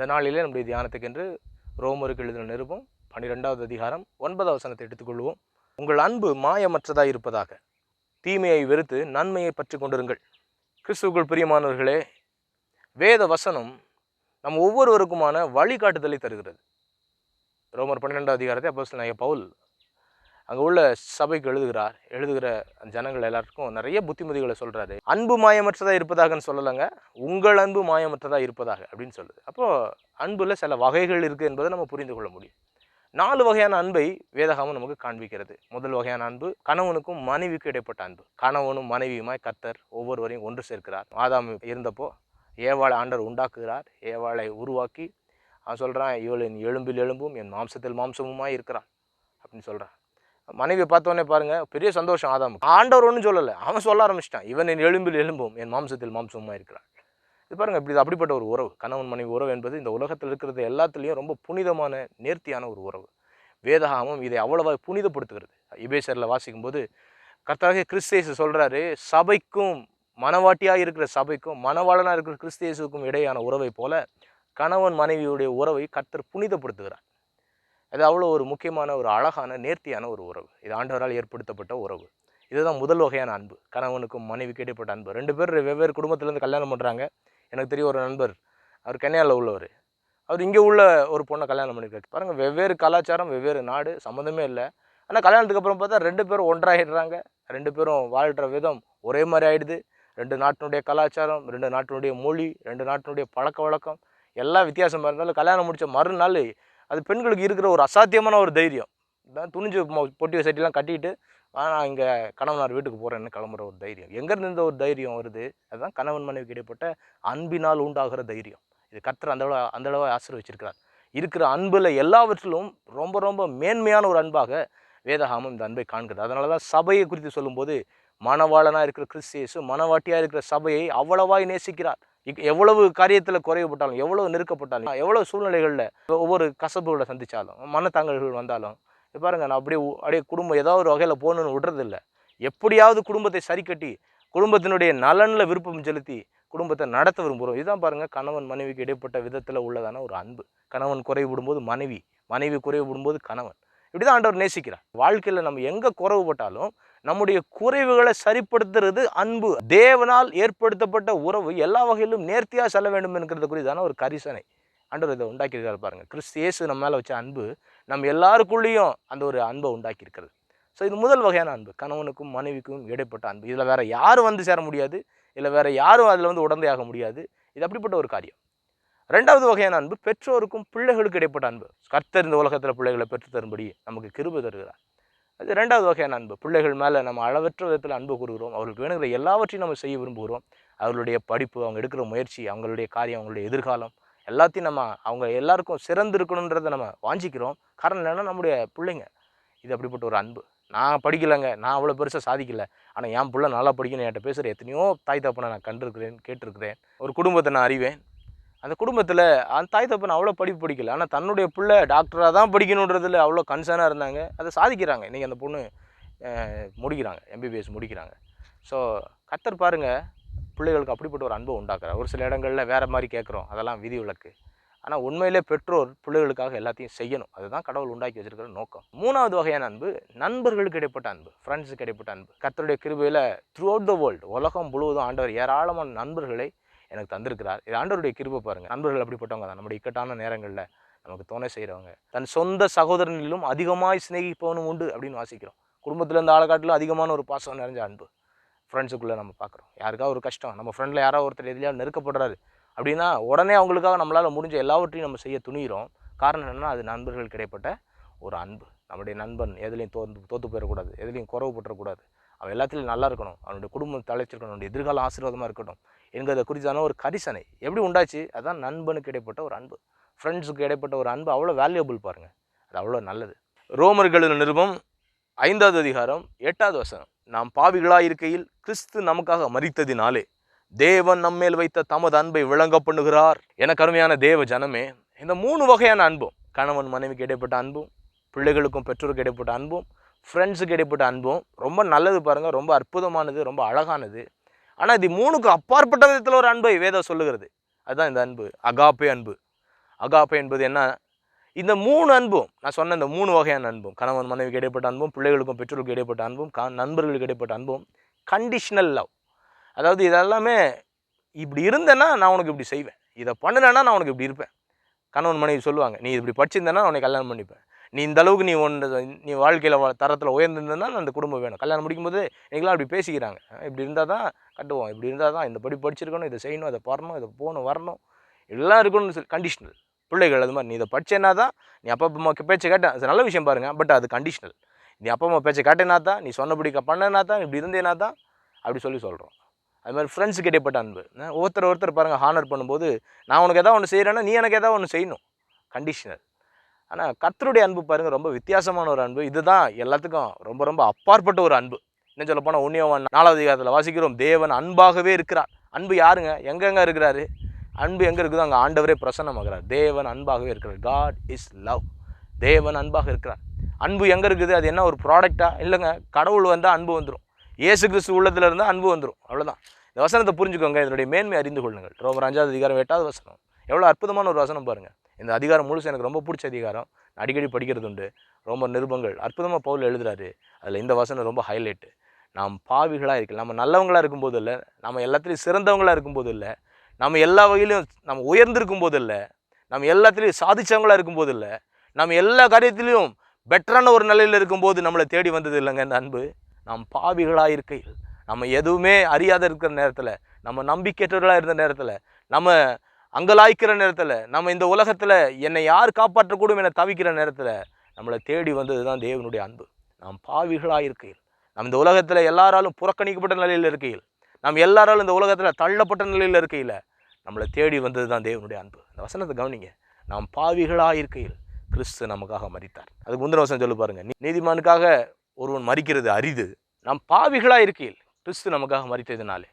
இந்த நாளிலே நம்முடைய தியானத்துக்கென்று ரோமருக்கு எழுதின நிருபம் 12வது அதிகாரம் 9வது வசனத்தை எடுத்துக்கொள்வோம். உங்கள் அன்பு மாயமற்றதாய் இருப்பதாக, தீமையை வெறுத்து நன்மையை பற்றி கொண்டிருங்கள். கிறிஸ்துவுக்குள் பிரியமானவர்களே, வேத வசனம் நம் ஒவ்வொருவருக்குமான வழிகாட்டுதலை தருகிறது. ரோமர் 12வது அதிகாரத்தை அப்போஸ்தலனாகிய பவுல் அங்கே உள்ள சபைக்கு எழுதுகிற ஜனங்கள் எல்லாருக்கும் நிறைய புத்திமதிகளை சொல்கிறாரு. அன்பு மாயமற்றதாக இருப்பதாகன்னு சொல்லலைங்க, உங்கள் அன்பு மாயமற்றதாக இருப்பதாக அப்படின்னு சொல்லுது. அப்போது அன்புல சில வகைகள் இருக்குது என்பதை நம்ம புரிந்து கொள்ள முடியும். 4 வகையான அன்பை வேதகாமம் நமக்கு காண்பிக்கிறது. முதல் வகையான அன்பு கணவனுக்கும் மனைவிக்கும் இடைப்பட்ட அன்பு. கணவனும் மனைவியுமாய் கர்த்தர் ஒவ்வொருவரையும் ஒன்று சேர்க்கிறார். ஆதாம் இருந்தப்போ ஏவாளை ஆண்டவர் உண்டாக்குகிறார். ஏவாளை உருவாக்கி அவன் சொல்கிறான், இவள் என் எலும்பில் எலும்பும் என் மாம்சத்தில் மாம்சமுமாய் இருக்கிறான் அப்படின்னு சொல்கிறான். மனைவியை பார்த்தோன்னே பாருங்க, பெரிய சந்தோஷம் ஆதாம். ஆண்டவர் ஒன்றும் சொல்லலை, அவன் சொல்ல ஆரம்பிச்சிட்டான், இவன் என் எலும்பில் எலும்பும் என் மாம்சத்தில் மாம்சமுமாய் இருக்கிறான். இது பாருங்க, அப்படிப்பட்ட ஒரு உறவு, கணவன் மனைவி உறவு என்பது இந்த உலகத்தில் இருக்கிறது எல்லாத்துலேயும் ரொம்ப புனிதமான நேர்த்தியான ஒரு உறவு. வேதகாமம் இதை அவ்வளவா புனிதப்படுத்துகிறது. எபேசியரில் வாசிக்கும்போது கர்த்தராகிய கிறிஸ்து இயேசு சொல்கிறாரு, சபைக்கும் மனவாட்டியாக இருக்கிற சபைக்கும் மனவாளனாக இருக்கிற கிறிஸ்து இயேசுக்கும் இடையான உறவை போல கணவன் மனைவியுடைய உறவை கர்த்தர் புனிதப்படுத்துகிறார். அது அவ்வளோ ஒரு முக்கியமான ஒரு அழகான நேர்த்தியான ஒரு உறவு. இது ஆண்டவரால் ஏற்படுத்தப்பட்ட உறவு. இதுதான் முதல் வகையான அன்பு, கணவனுக்கும் மனைவிக்கு இடைப்பட்ட அன்பு. 2 பேர் வெவ்வேறு குடும்பத்திலேருந்து கல்யாணம் பண்ணுறாங்க. எனக்கு தெரிய ஒரு நண்பர், அவர் கன்னியாவில் உள்ளவர், அவர் இங்கே உள்ள ஒரு பொண்ணை கல்யாணம் பண்ணியிருக்காரு. பாருங்கள், வெவ்வேறு கலாச்சாரம், வெவ்வேறு நாடு, சம்மந்தமே இல்லை. ஆனால் கல்யாணத்துக்கு அப்புறம் பார்த்தா 2 பேரும் ஒன்றாகிடுறாங்க. 2 பேரும் வாழ்கிற விதம் ஒரே மாதிரி ஆகிடுது. 2 நாட்டினுடைய கலாச்சாரம், 2 நாட்டினுடைய மொழி, 2 நாட்டினுடைய பழக்க வழக்கம் எல்லாம் வித்தியாசமாக இருந்தாலும் கல்யாணம் முடித்த மறுநாள் அது பெண்களுக்கு இருக்கிற ஒரு அசாத்தியமான ஒரு தைரியம் தான். துணிஞ்சு பொட்டி சட்டிலாம் கட்டிட்டு நான் இங்கே கணவனார் வீட்டுக்கு போகிறேன்னு கிளம்புற ஒரு தைரியம். எங்கேருந்து இருந்த ஒரு தைரியம் வருது? அதுதான் கணவன் மனைவிக்கு இடைப்பட்ட அன்பினால் உண்டாகிற தைரியம். இது கர்த்தர் அந்த அளவு ஆசீர்வதிச்சிருக்கிறார். இருக்கிற அன்பில் எல்லாவற்றிலும் ரொம்ப ரொம்ப மேன்மையான ஒரு அன்பாக வேதகாமம் இந்த அன்பை காண்கிறது. அதனால தான் சபையை குறித்து சொல்லும்போது மணவாளனாக இருக்கிற கிறிஸ்து இயேசு மணவாட்டியாக இருக்கிற சபையை அவ்வளவாய் நேசிக்கிறார். எவ்வளவு காரியத்தில் குறைவுபட்டாலும், எவ்வளவு நெருக்கப்பட்டாலும், எவ்வளவு சூழ்நிலைகளில் ஒவ்வொரு கசப்புகளை சந்தித்தாலும், மனத்தாங்கல்கள் வந்தாலும், பாருங்க, நான் அப்படியே குடும்பம் ஏதாவது ஒரு வகையில் போகணுன்னு விடுறதில்லை. எப்படியாவது குடும்பத்தை சரி கட்டி குடும்பத்தினுடைய நலனில் விருப்பம் செலுத்தி குடும்பத்தை நடத்த விரும்புகிறோம். இதுதான் பாருங்கள் கணவன் மனைவிக்கு இடைப்பட்ட விதத்தில் உள்ளதான ஒரு அன்பு. கணவன் குறைவுபடும்போது மனைவி, மனைவி குறைவுபடும்போது கணவன், இப்படி தான் ஆண்டவர் நேசிக்கிறார். வாழ்க்கையில் நம்ம எங்கே குறைவுபட்டாலும் நம்முடைய குறைவுகளை சரிப்படுத்துறது அன்பு. தேவனால் ஏற்படுத்தப்பட்ட உறவு எல்லா வகையிலும் நேர்த்தியாக செல்ல வேண்டும் என்கிறது குறித்தான ஒரு கரிசனை ஆண்டவர் இதை உண்டாக்கியிருக்காரு. பாருங்கள், கிறிஸ்து இயேசு நம்ம மேலே வச்ச அன்பு நம்ம எல்லாருக்குள்ளேயும் அந்த ஒரு அன்பை உண்டாக்கியிருக்கிறது. ஸோ இது முதல் வகையான அன்பு, கணவனுக்கும் மனைவிக்கும் இடைப்பட்ட அன்பு. இதில் வேறு யாரும் வந்து சேர முடியாது, இல்லை வேறு யாரும் அதில் வந்து உடந்தையாக முடியாது. இது அப்படிப்பட்ட ஒரு காரியம். 2வது வகையான அன்பு பெற்றோருக்கும் பிள்ளைகளுக்கு இடைப்பட்ட அன்பு. கர்த்தர் இந்த உலகத்தில் பிள்ளைகளை பெற்று தரும்படி நமக்கு கிருபை தருகிறார். அது 2வது வகையான அன்பு. பிள்ளைகள் மேலே நம்ம அளவற்ற விதத்தில் அன்பு கூறுகிறோம். அவர்களுக்கு வேணுங்கிற எல்லாவற்றையும் நம்ம செய்ய விரும்புகிறோம். அவர்களுடைய படிப்பு, அவங்க எடுக்கிற முயற்சி, அவங்களுடைய காரியம், அவங்களுடைய எதிர்காலம் எல்லாத்தையும் நம்ம அவங்க எல்லாருக்கும் சிறந்து இருக்கணுன்றதை நம்ம வாஞ்சிக்கிறோம். காரணம் என்னென்னா நம்முடைய பிள்ளைங்க. இது அப்படிப்பட்ட ஒரு அன்பு. நான் படிக்கலைங்க, நான் அவ்வளோ பெருசாக சாதிக்கலை, ஆனால் என் பிள்ளை நல்லா படிக்கணும் என்கிட்ட பேசுகிற எத்தனையோ தாய் தப்பனை நான் கண்டிருக்கிறேன், கேட்டிருக்கிறேன். ஒரு குடும்பத்தை நான் அறிவேன். அந்த குடும்பத்தில் அந்த தாய் தப்பனை அவ்வளோ படிப்பு படிக்கலை, ஆனால் தன்னுடைய பிள்ளை டாக்டராக தான் படிக்கணுன்றதில் அவ்வளோ கன்சர்னாக இருந்தாங்க. அதை சாதிக்கிறாங்க. இன்றைக்கி அந்த பொண்ணு முடிக்கிறாங்க, எம்பிபிஎஸ் முடிக்கிறாங்க. ஸோ கர்த்தர் பாருங்கள், பிள்ளைகளுக்கு அப்படிப்பட்ட ஒரு அன்பை உண்டாக்குறார். ஒரு சில இடங்களில் வேறு மாதிரி கேட்குறோம், அதெல்லாம் விதி விலக்கு. ஆனால் உண்மையிலே பெற்றோர் பிள்ளைகளுக்காக எல்லாத்தையும் செய்யணும். அதுதான் கடவுள் உண்டாக்கி வச்சிருக்கிற நோக்கம். 3வது வகையான அன்பு நண்பர்களுக்கு இடைப்பட்ட அன்பு, ஃப்ரெண்ட்ஸுக்கு இடைப்பட்ட அன்பு. கர்த்தருடைய கிருபையில் த்ரூ அவுட் த வேர்ல்டு, உலகம் முழுவதும் ஆண்டவர் ஏராளமான நண்பர்களை எனக்கு தந்திருக்கிறார். இது ஆண்டவருடைய கிருபை பாருங்கள். நண்பர்கள் அப்படிப்பட்டவங்க தான் நம்முடைய இக்கட்டான நேரங்களில் நமக்கு துணை செய்கிறவங்க. தன் சொந்த சகோதரனிலும் அதிகமாய் சிநேகிப்பவனும் உண்டு அப்படின்னு வாசிக்கிறோம். குடும்பத்தில் இருந்த ஆளக்காட்டிலும் அதிகமான ஒரு பாசம் நிறைஞ்ச அன்பு ஃப்ரெண்ட்ஸுக்குள்ளே நம்ம பார்க்குறோம். யாருக்காவது ஒரு கஷ்டம், நம்ம ஃப்ரெண்டில் யாராவது ஒருத்தர் எதிலையாவது நெருக்கப்படுறாரு அப்படின்னா உடனே அவங்களுக்காக நம்மளால் முடிஞ்ச எல்லாவற்றையும் நம்ம செய்ய துணிகிறோம். காரணம் என்னென்னா அது நண்பர்களுக்கு இடைப்பட்ட ஒரு அன்பு. நம்முடைய நண்பன் எதுலேயும் தோற்று போயிடக்கூடாது, எதுலேயும் குறவுபட்டுறக்கூடாது, அவன் எல்லாத்துலேயும் நல்லா இருக்கணும், அவனுடைய குடும்பம் தலைச்சிருக்கணும், அவனுடைய எதிர்காலம் ஆசீர்வாதமாக இருக்கட்டும் என்கிறத குறித்தான ஒரு கரிசனை எப்படி உண்டாச்சு? அதுதான் நண்பனுக்கு இடைப்பட்ட ஒரு அன்பு, ஃப்ரெண்ட்ஸுக்கு இடைப்பட்ட ஒரு அன்பு. அவ்வளோ வேல்யூபிள் பாருங்கள், அது அவ்வளோ நல்லது. ரோமர்கள் நிருபம் 5வது அதிகாரம் 8வது வசனம், நாம் பாவிகளாக இருக்கையில் கிறிஸ்து நமக்காக மரித்ததினாலே தேவன் நம்மேல் வைத்த தமது அன்பை விளங்க பண்ணுகிறார். என கருமையான தேவ ஜனமே, இந்த 3 வகையான அன்பும், கணவன் மனைவிக்கு இடைப்பட்ட அன்பும், பிள்ளைகளுக்கும் பெற்றோருக்கு இடைப்பட்ட அன்பும், ஃப்ரெண்ட்ஸுக்கு இடைப்பட்ட அன்பும் ரொம்ப நல்லது பாருங்கள், ரொம்ப அற்புதமானது, ரொம்ப அழகானது. ஆனால் இது 3க்கு அப்பாற்பட்ட விதத்தில் ஒரு அன்பை வேதம் சொல்லுகிறது. அதுதான் இந்த அன்பு, அகாப்பே அன்பு. அகாப்பே என்பது என்ன? இந்த 3 அன்பும், நான் சொன்ன இந்த 3 வகையான அன்பும், கணவன் மனைவிக்கு இடைப்பட்ட அன்பும், பிள்ளைகளுக்கும் பெற்றோருக்கும் இடைப்பட்ட அன்பும், நண்பர்களுக்கு இடைப்பட்ட அன்பும் கண்டிஷனல் லவ். அதாவது இதெல்லாமே இப்படி இருந்தேன்னா நான் உனக்கு இப்படி செய்வேன், இதை பண்ணினேன்னா நான் உனக்கு இப்படி இருப்பேன். கணவன் மனைவி சொல்லுவாங்க, நீ இப்படி படிச்சிருந்தேன்னா உனக்கு கல்யாணம் பண்ணிப்பேன், நீ இந்த அளவுக்கு நீ வாழ்க்கையில் தரத்தில் உயர்ந்திருந்தேன்னா அந்த குடும்பம் வேணும். கல்யாணம் முடிக்கும்போது நீங்களாம் அப்படி பேசிக்கிறாங்க, இப்படி இருந்தால் தான் கட்டுவோம், இப்படி இருந்தால் தான் இந்த படிச்சிருக்கணும், இதை செய்யணும், இதை பண்ணணும், இதை போகணும், வரணும், எல்லாம் இருக்கணும்னு சொல்லி கண்டிஷனல். பிள்ளைகள் அது மாதிரி, நீ இதை படிச்சேன்னா தான், நீ அப்பா அம்மா பேச்சை கேட்டேன், அது நல்ல விஷயம் பாருங்கள், பட் அது கண்டிஷனல். நீ அப்பா அம்மா பேச்சை கேட்டேன்னா தான், நீ சொன்னபடி பண்ணனா தான், இப்படி இருந்தேனா தான் அப்படி சொல்கிறோம். அது மாதிரி ஃப்ரெண்ட்ஸுக்கு இடைப்பட்ட அன்பு, ஒருத்தர் பாருங்கள் ஹானர் பண்ணும்போது, நான் உனக்கு எதாவது ஒன்று செய்கிறேன்னா நீ எனக்கு எதாவது ஒன்று செய்யணும், கண்டிஷனல். ஆனால் கர்த்தருடைய அன்பு பாருங்கள் ரொம்ப வித்தியாசமான ஒரு அன்பு. இதுதான் எல்லாத்துக்கும் ரொம்ப ரொம்ப அப்பாற்பட்ட ஒரு அன்பு. இன்னும் சொல்லப்போனால் 1 யோவான் 4வது அதிகாரத்தில் வாசிக்கிறோம், தேவன் அன்பாகவே இருக்கிறார். அன்பு யாருங்க? எங்கெங்கே இருக்கிறாரு? அன்பு எங்கே இருக்குதோ அங்கே ஆண்டவரே பிரசன்னமாகிறார். தேவன் அன்பாகவே இருக்கிறார். God is love. தேவன் அன்பாக இருக்கிறார். அன்பு எங்கே இருக்குது? அது என்ன ஒரு ப்ராடக்டா? இல்லைங்க, கடவுள் வந்தால் அன்பு வந்துடும். இயேசு கிறிஸ்து உள்ளத்தில் இருந்தால் அன்பு வந்துடும், அவ்வளோதான். இந்த வசனத்தை புரிஞ்சுக்கோங்க, இதனுடைய மேன்மை அறிந்து கொள்ளுங்கள். ரோமர் 5வது அதிகாரம் 8வது வசனம், எவ்வளோ அற்புதமான ஒரு வசனம் பாருங்கள். இந்த அதிகாரம் முழுசு எனக்கு ரொம்ப பிடிச்ச அதிகாரம், அடிக்கடி படிக்கிறது உண்டு. ரோமர் நிருபங்கள் அற்புதமாக பவுல் எழுதுறாரு. அதில் இந்த வசனம் ரொம்ப ஹைலைட்டு. நாம் பாவிகளாக இருக்கலாம், நம்ம நல்லவங்களாக இருக்கும்போது இல்லை, நம்ம எல்லாத்துலேயும் சிறந்தவங்களாக இருக்கும்போது இல்லை, நம்ம எல்லா வகையிலையும் நம்ம உயர்ந்திருக்கும் போது இல்லை, நம்ம எல்லாத்துலேயும் சாதிச்சவங்களாக இருக்கும்போது இல்லை, நம்ம எல்லா காரியத்திலையும் பெட்டரான ஒரு நிலையில் இருக்கும்போது நம்மளை தேடி வந்தது இல்லைங்க இந்த அன்பு. நாம் பாவிகளாக இருக்கையில், நம்ம எதுவுமே அறியாத இருக்கிற நேரத்தில், நம்ம நம்பிக்கையற்றவர்களாக இருந்த நேரத்தில், நம்ம அங்கலாய்க்கிற நேரத்தில், நம்ம இந்த உலகத்தில் என்னை யார் காப்பாற்றக்கூடும் என தவிக்கிற நேரத்தில் நம்மளை தேடி வந்தது தான் தேவனுடைய அன்பு. நாம் பாவிகளாக இருக்கையில், நம்ம இந்த உலகத்தில் எல்லாராலும் புறக்கணிக்கப்பட்ட நிலையில் இருக்கையில், நம்ம எல்லாராலும் இந்த உலகத்தில் தள்ளப்பட்ட நிலையில் இருக்கையில் நம்மளை தேடி வந்தது தான் தேவனுடைய அன்பு. இந்த வசனத்தை கவனிங்க, நாம் பாவிகளாக இருக்கையில் கிறிஸ்து நமக்காக மரித்தார். அதுக்கு முந்தின வசனம் சொல்லி பாருங்க, நீதிமானுக்காக ஒருவன் மரிக்கிறது அரிது, நாம் பாவிகளாக இருக்கையில் கிறிஸ்து நமக்காக மரித்ததினாலே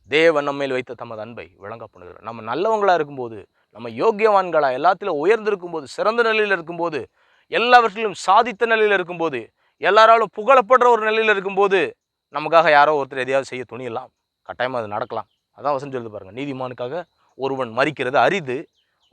தேவன் நம்மையில் வைத்த தமது அன்பை விளங்க பண்ணுகிறார். நம்ம நல்லவங்களாக இருக்கும்போது, நம்ம யோக்கியவான்களாக எல்லாத்திலும் உயர்ந்திருக்கும் போது, சிறந்த நிலையில் இருக்கும்போது, எல்லாவற்றிலும் சாதித்த நிலையில் இருக்கும்போது, எல்லாராலும் புகழப்படுற ஒரு நிலையில் இருக்கும்போது, நமக்காக யாரோ ஒருத்தர் எதையாவது செய்ய துணியலாம், கட்டாயமாக அது நடக்கலாம். அதான் வசனம் சொல்லுது பாருங்கள், நீதிமானுக்காக ஒருவன் மரிக்கிறது அரிது,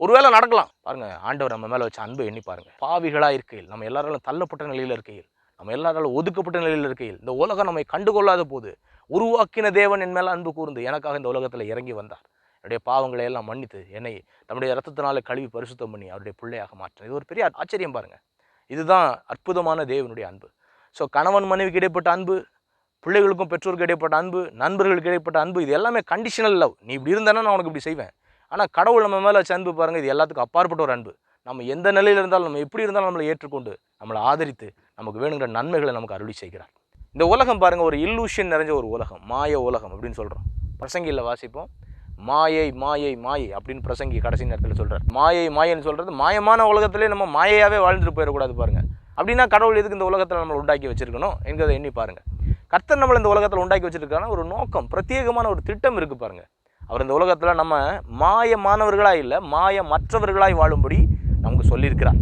ஒருவேளை நடக்கலாம். பாருங்கள், ஆண்டவர் நம்ம மேலே வச்ச அன்பை எண்ணி பாருங்கள். பாவிகளாக இருக்கையில், நம்ம எல்லாராலும் தள்ளப்பட்ட நிலையில் இருக்கையில், நம்ம எல்லாராலும் ஒதுக்கப்பட்ட நிலையில் இருக்கையில், இந்த உலகம் நம்மை கண்டுகொள்ளாத போது உருவாக்கின தேவன் என் மேலே அன்பு கூர்ந்து எனக்காக இந்த உலகத்தில் இறங்கி வந்தார். என்னுடைய பாவங்களை எல்லாம் மன்னித்து என்னை தம்முடைய இரத்தத்தினால கழுவி பரிசுத்தம் பண்ணி அவருடைய பிள்ளையாக மாற்றினார். இது ஒரு பெரிய ஆச்சரியம் பாருங்கள். இதுதான் அற்புதமான தேவனுடைய அன்பு. ஸோ கணவன் மனைவிக்கு இடைப்பட்ட அன்பு, பிள்ளைகளுக்கும் பெற்றோருக்கு இடைப்பட்ட அன்பு, நண்பர்களுக்கு இடைப்பட்ட அன்பு, இது எல்லாமே கண்டிஷனல் லவ். நீ இப்படி இருந்தானா நான் உனக்கு இப்படி செய்வேன். ஆனால் கடவுள் நம்ம மேலே வச்ச அன்பு பாருங்கள், இது எல்லாத்துக்கும் அப்பாற்பட்ட ஒரு அன்பு. நம்ம எந்த நிலையில் இருந்தாலும், நம்ம எப்படி இருந்தாலும் நம்மளை ஏற்றுக்கொண்டு நம்மளை ஆதரித்து நமக்கு வேணுங்கிற நன்மைகளை நமக்கு அருளி செய்கிறார். இந்த உலகம் பாருங்கள், ஒரு இல்லூஷன் நிறைஞ்ச ஒரு உலகம், மாய உலகம் அப்படின்னு சொல்கிறோம். பிரசங்கியில் வாசிப்போம், மாயை மாயை மாயை அப்படின்னு பிரசங்கி கடைசி நேரத்தில் சொல்கிறார். மாயை மாயைன்னு சொல்கிறது, மாயமான உலகத்திலே நம்ம மாயையாகவே வாழ்ந்துட்டு போயிடக்கூடாது பாருங்கள். அப்படின்னா கடவுள் எதுக்கு இந்த உலகத்தில் நம்மளை உண்டாக்கி வச்சிருக்கணும் என்கிறத எண்ணி பாருங்கள். கர்த்தர் நம்மளை இந்த உலகத்தில் உண்டாக்கி வச்சிருக்கான ஒரு நோக்கம், பிரத்யேகமான ஒரு திட்டம் இருக்குது பாருங்கள். அவர் இந்த உலகத்தில் நம்ம மாயமானவர்களாக இல்லை, மாயமற்றவர்களாய் வாழும்படி நமக்கு சொல்லியிருக்கிறார்.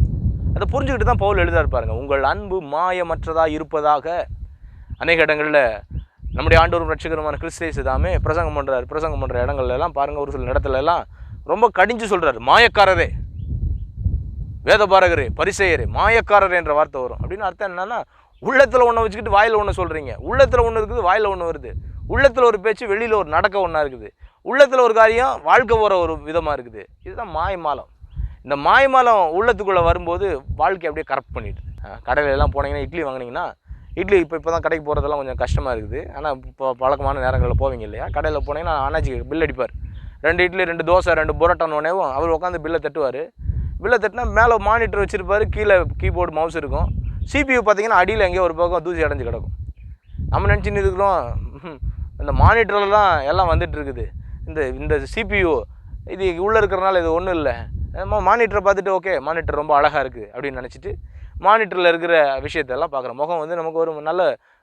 அதை புரிஞ்சுக்கிட்டு தான் பவுல் எழுதாரு பாருங்கள், உங்கள் அன்பு மாயமற்றதாக இருப்பதாக. அநேக இடங்களில் நம்முடைய ஆண்டவரும் ரட்சகருமான கிறிஸ்து இயேசு தாமே பிரசங்கம் பண்ணுற இடங்கள்லாம் பாருங்கள், ஒரு சில இடத்துலலாம் ரொம்ப கடிஞ்சு சொல்கிறார், மாயக்காரரே, வேதபாரகரே, பரிசேயரே, மாயக்காரரே என்ற வார்த்தை வரும். அப்படின்னு அர்த்தம் என்னன்னா, உள்ளத்தில் ஒன்றை வச்சுக்கிட்டு வாயில் ஒன்று சொல்கிறீங்க, உள்ளத்தில் ஒன்று இருக்குது வாயில் ஒன்று வருது, உள்ளத்தில் ஒரு பேச்சு வெளியில் ஒரு நடக்க ஒன்றா இருக்குது, உள்ளத்தில் ஒரு காரியம் வாழ்க்கை போகிற ஒரு விதமாக இருக்குது. இதுதான் மாயமாலம். இந்த மாயமாலம் உள்ளத்துக்குள்ளே வரும்போது வாழ்க்கை அப்படியே கரெக்ட் பண்ணிவிட்டு, கடையில் எல்லாம் போனீங்கன்னா இட்லி வாங்கினீங்கன்னா, இட்லி இப்போ தான் கடைக்கு போகிறதெல்லாம் கொஞ்சம் கஷ்டமாக இருக்குது. ஆனால் இப்போ பழக்கமான நேரங்களில் போவீங்க இல்லையா, கடையில் போனீங்கன்னா அண்ணாச்சி பில் அடிப்பார், 2 இட்லி 2 தோசை 2 புரோட்டானோடனேவும் அவர் உட்காந்து பில்லை தட்டுவார். பில்லை தட்டினா மேலே மானிட்டர் வச்சுருப்பார், கீழே கீபோர்டு மவுஸ் இருக்கும், CPU பார்த்தீங்கன்னா அடியில் எங்கேயோ ஒரு பக்கம் தூசி அடைஞ்சு கிடக்கும். நம்ம நினச்சின்னு இருக்கிறோம் இந்த மானிட்டரில் தான் எல்லாம் வந்துட்டு இருக்குது, இந்த CPU இது உள்ளே இருக்கிறனால இது ஒன்றும் இல்லை, நம்ம மானிட்டரை பார்த்துட்டு ஓகே மானிட்டர் ரொம்ப அழகாக இருக்குது அப்படின்னு நினச்சிட்டு மானிட்டரில் இருக்கிற விஷயத்தெல்லாம் பார்க்குறோம். முகம் வந்து நமக்கு ஒரு நல்ல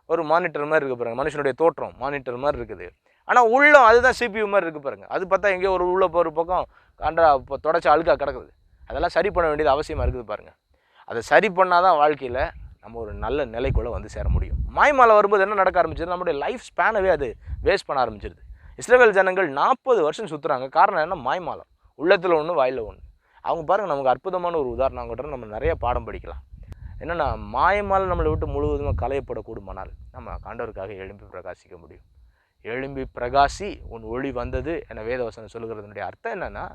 ஒரு மானிட்டர் மாதிரி இருக்குது பாருங்கள், மனுஷனுடைய தோற்றம் மானிட்டர் மாதிரி இருக்குது. ஆனால் உள்ளம் அதுதான் CPU மாதிரி இருக்குது பாருங்கள். அது பார்த்தா எங்கேயோ உள்ள ஒரு பக்கம் கண்டா இப்போ தொடச்சி அழுக்காக கிடக்குது. அதெல்லாம் சரி பண்ண வேண்டியது அவசியமாக இருக்குது பாருங்கள். அதை சரி பண்ணால் தான் வாழ்க்கையில் நம்ம ஒரு நல்ல நிலைக்குள்ளே வந்து சேர முடியும். மாய்மாலை வரும்போது என்ன நடக்க ஆரம்பிச்சிருது, நம்முடைய லைஃப் ஸ்பேனவே அது வேஸ்ட் பண்ண ஆரம்பிச்சிருது. இஸ்ரவேல் ஜனங்கள் 40 வருஷம் சுற்றுறாங்க. காரணம் என்ன? மாய்மாலம். உள்ளத்தில் ஒன்று வாயில் ஒன்று. அவங்க பாருங்கள், நமக்கு அற்புதமான ஒரு உதாரணம். அவங்ககிட்ட நம்ம நிறைய பாடம் படிக்கலாம். என்னென்னா, மாயமால் நம்மளை விட்டு முழுவதுமாக களையப்படக்கூடுமானால் நம்ம ஆண்டவருக்காக எழும்பி பிரகாசிக்க முடியும். எழும்பி பிரகாசி, உன் ஒளி வந்தது என வேதவசனம் சொல்லுகிறதுனுடைய அர்த்தம் என்னென்னா,